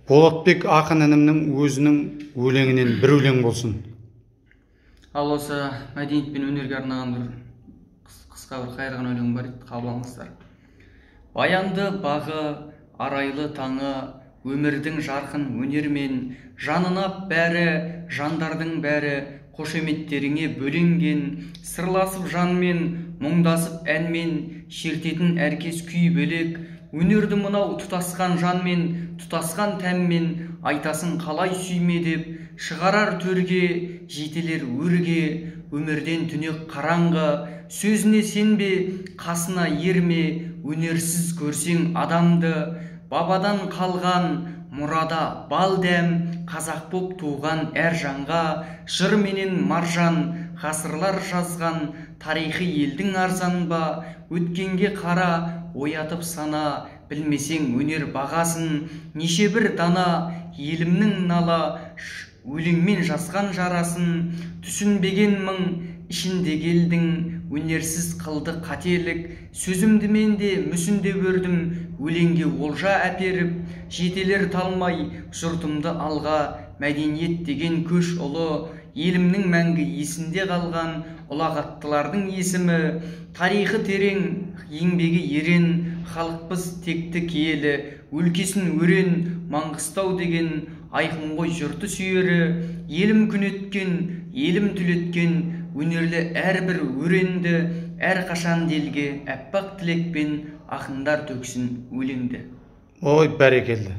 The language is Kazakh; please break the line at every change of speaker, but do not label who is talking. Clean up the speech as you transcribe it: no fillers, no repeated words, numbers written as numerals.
Болатбек ақын інімнің өзінің өлеңінен бір өлең болсын.
Ал осы мәдениет пен өнерге арнаған бір қысқа бір қайырған өлең бар еді, қабыл алыңыздар. Баянды бағы, арайлы таңы, өмірдің жарқын өнермен, жанына бәрі, жандардың бәрі, қошеметтеріңе бөленген, сырласып жанмен, мұңдасып әнмен, шертетін әркез күй бөлек, өнерді мынау тұтасқан жанмен, тұтасқан тәммен, айтасын қалай сүйме деп, шығарар төрге, жетелер өрге, өмірден түнек қараңғы, сөзіне сенбе, қасына ерме, өнерсіз көрсең адамды, бабадан қалған, мұрада бал дәм, қазақ боп туған әр жанға, жыр менен маржан, ғасырлар жазған, тарихи елдің арзан ба, өткенге қара, оятып сана, білмесең өнер бағасын, неше бір дана, елімнің нала, өлеңмен жазған жарасын, түсінбеген мың, ішінде келдің, өнерсіз қылды қателік, сөзімді мен де мүсінде өрдім, өлеңге олжа әперіп, жетелер талмай, жұртымды алға, мәдениет деген көш ұлы, елімнің мәңгі есінде қалған, ұлағаттылардың есімі, тарихы терең, еңбегі ерен, халықпыз текті киелі, өлкесін өрен, Маңғыстау деген, айқын ғой жұрты сүйері, елім күн өткен, елім түлеткен, өнерлі әрбір өренді, әрқашан делге, әппақ тілекпен ақындар төксін өлеңді.
Ой, бәрекелді.